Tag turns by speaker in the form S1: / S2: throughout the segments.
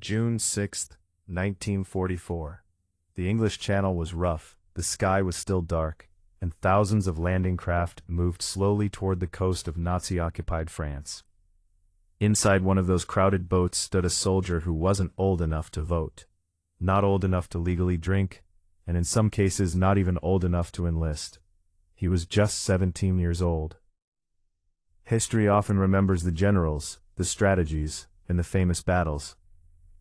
S1: June 6, 1944. The English Channel was rough, the sky was still dark, and thousands of landing craft moved slowly toward the coast of Nazi-occupied France. Inside one of those crowded boats stood a soldier who wasn't old enough to vote, not old enough to legally drink, and in some cases not even old enough to enlist. He was just 17 years old. History often remembers the generals, the strategies, and the famous battles.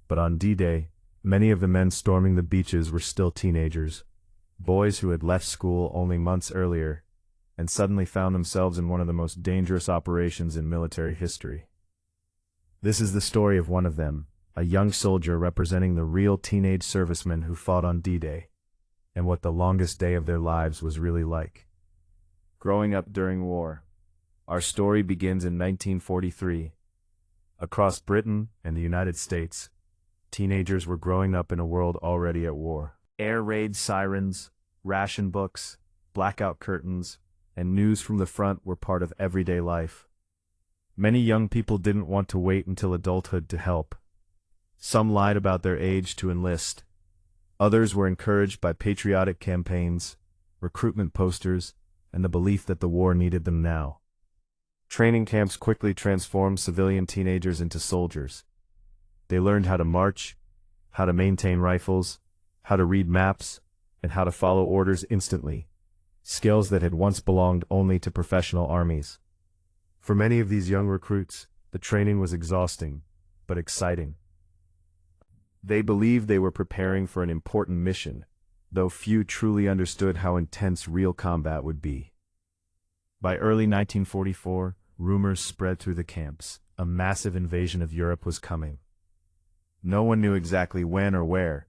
S1: But on D-Day, many of the men storming the beaches were still teenagers, boys who had left school only months earlier, and suddenly found themselves in one of the most dangerous operations in military history. This is the story of one of them, a young soldier representing the real teenage servicemen who fought on D-Day, and what the longest day of their lives was really like. Growing up during war. Our story begins in 1943. Across Britain and the United States, teenagers were growing up in a world already at war. Air raid sirens, ration books, blackout curtains, and news from the front were part of everyday life. Many young people didn't want to wait until adulthood to help. Some lied about their age to enlist. Others were encouraged by patriotic campaigns, recruitment posters, and the belief that the war needed them now. Training camps quickly transformed civilian teenagers into soldiers. They learned how to march, how to maintain rifles, how to read maps, and how to follow orders instantly, skills that had once belonged only to professional armies. For many of these young recruits, the training was exhausting, but exciting. They believed they were preparing for an important mission, though few truly understood how intense real combat would be. By early 1944, rumors spread through the camps. A massive invasion of Europe was coming. No one knew exactly when or where,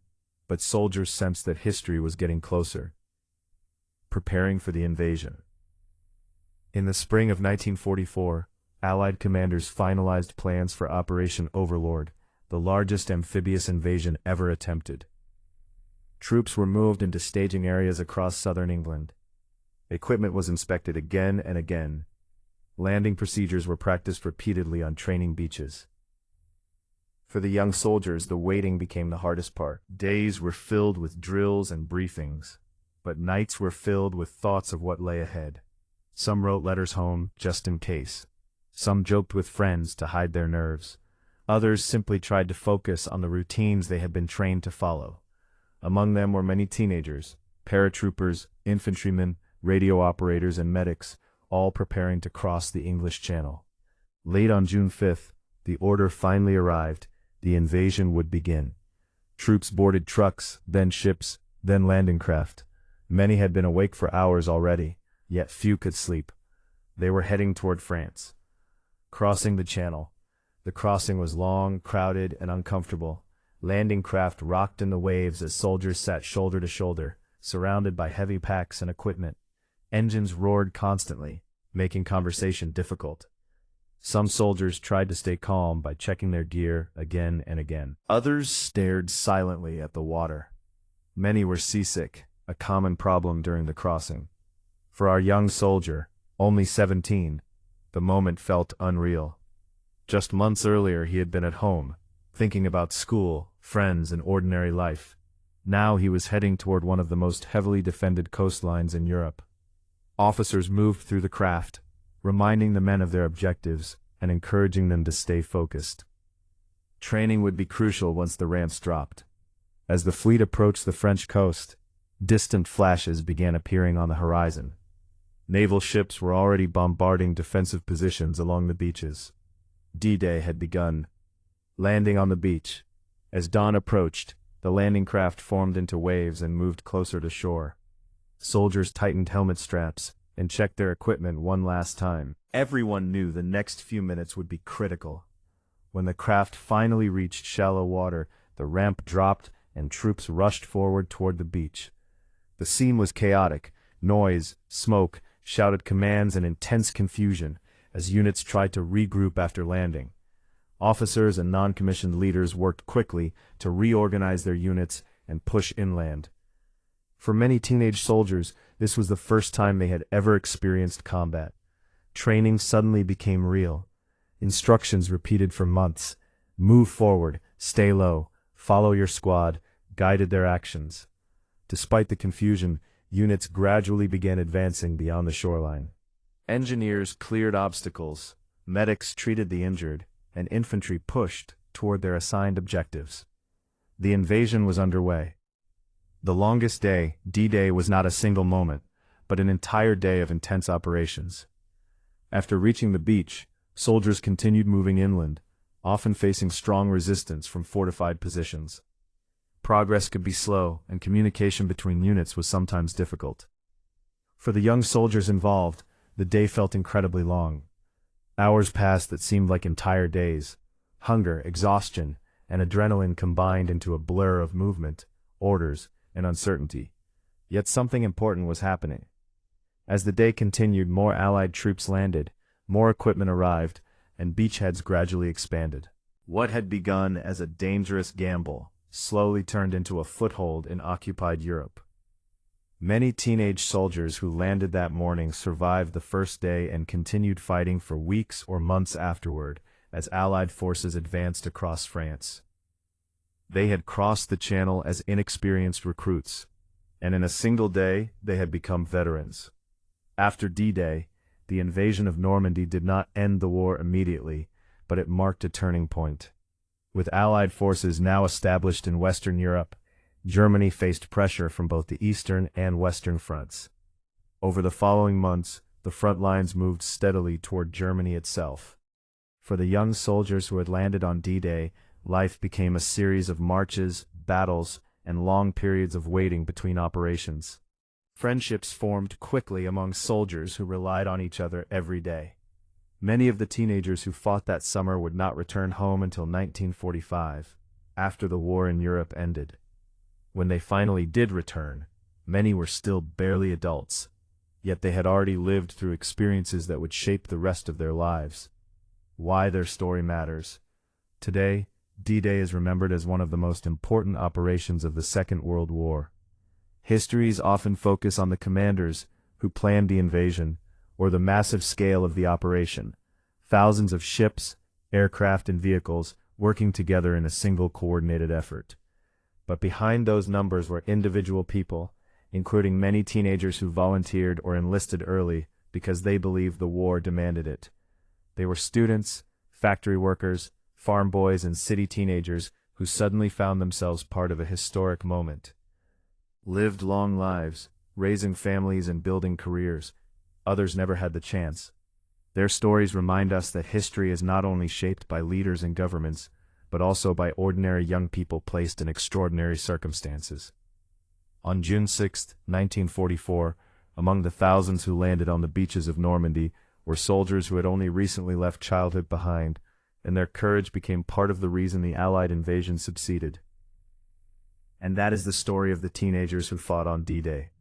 S1: but soldiers sensed that history was getting closer, preparing for the invasion. In the spring of 1944, Allied commanders finalized plans for Operation Overlord, the largest amphibious invasion ever attempted. Troops were moved into staging areas across southern England. Equipment was inspected again and again. Landing procedures were practiced repeatedly on training beaches. For the young soldiers, the waiting became the hardest part. Days were filled with drills and briefings, but nights were filled with thoughts of what lay ahead. Some wrote letters home just in case. Some joked with friends to hide their nerves. Others simply tried to focus on the routines they had been trained to follow. Among them were many teenagers, paratroopers, infantrymen, radio operators, and medics, all preparing to cross the English Channel. Late on June 5th, the order finally arrived. The invasion would begin. Troops boarded trucks, then ships, then landing craft. Many had been awake for hours already, yet few could sleep. They were heading toward France. Crossing the Channel. The crossing was long, crowded, and uncomfortable. Landing craft rocked in the waves as soldiers sat shoulder to shoulder, surrounded by heavy packs and equipment. Engines roared constantly, making conversation difficult. Some soldiers tried to stay calm by checking their gear again and again. Others stared silently at the water. Many were seasick, a common problem during the crossing. For our young soldier, only 17, the moment felt unreal. Just months earlier he had been at home, thinking about school, friends, and ordinary life. Now he was heading toward one of the most heavily defended coastlines in Europe. Officers moved through the craft, reminding the men of their objectives and encouraging them to stay focused. Training would be crucial once the ramps dropped. As the fleet approached the French coast, distant flashes began appearing on the horizon. Naval ships were already bombarding defensive positions along the beaches. D-Day had begun. Landing on the beach. As dawn approached, the landing craft formed into waves and moved closer to shore. Soldiers tightened helmet straps and checked their equipment one last time. Everyone knew the next few minutes would be critical. When the craft finally reached shallow water, the ramp dropped and troops rushed forward toward the beach. The scene was chaotic. Noise, smoke, shouted commands, and intense confusion as units tried to regroup after landing. Officers and non-commissioned leaders worked quickly to reorganize their units and push inland. For many teenage soldiers, this was the first time they had ever experienced combat. Training suddenly became real. Instructions repeated for months. Move forward, "Stay low, follow your squad," guided their actions. Despite the confusion, units gradually began advancing beyond the shoreline. Engineers cleared obstacles, medics treated the injured, and infantry pushed toward their assigned objectives. The invasion was underway. The longest day, D-Day, was not a single moment, but an entire day of intense operations. After reaching the beach, soldiers continued moving inland, often facing strong resistance from fortified positions. Progress could be slow, and communication between units was sometimes difficult. For the young soldiers involved, the day felt incredibly long. Hours passed that seemed like entire days. Hunger, exhaustion, and adrenaline combined into a blur of movement, orders, and uncertainty. Yet something important was happening. As the day continued, more Allied troops landed, more equipment arrived, and beachheads gradually expanded. What had begun as a dangerous gamble slowly turned into a foothold in occupied Europe. Many teenage soldiers who landed that morning survived the first day and continued fighting for weeks or months afterward as Allied forces advanced across France. They had crossed the Channel as inexperienced recruits, and in a single day they had become veterans. After D-Day, the invasion of Normandy did not end the war immediately, but it marked a turning point. With Allied forces now established in Western Europe, Germany faced pressure from both the Eastern and Western fronts. Over the following months, the front lines moved steadily toward Germany itself. For the young soldiers who had landed on D-Day, life became a series of marches, battles, and long periods of waiting between operations. Friendships formed quickly among soldiers who relied on each other every day. Many of the teenagers who fought that summer would not return home until 1945, after the war in Europe ended. When they finally did return, many were still barely adults, yet they had already lived through experiences that would shape the rest of their lives. Why their story matters. Today, D-Day is remembered as one of the most important operations of the Second World War. Histories often focus on the commanders who planned the invasion, or the massive scale of the operation. Thousands of ships, aircraft, and vehicles working together in a single coordinated effort. But behind those numbers were individual people, including many teenagers who volunteered or enlisted early because they believed the war demanded it. They were students, factory workers, farm boys, and city teenagers who suddenly found themselves part of a historic moment. Lived long lives, raising families and building careers. Others never had the chance. Their stories remind us that history is not only shaped by leaders and governments, but also by ordinary young people placed in extraordinary circumstances. On June 6, 1944, among the thousands who landed on the beaches of Normandy were soldiers who had only recently left childhood behind, and their courage became part of the reason the Allied invasion succeeded. And that is the story of the teenagers who fought on D-Day.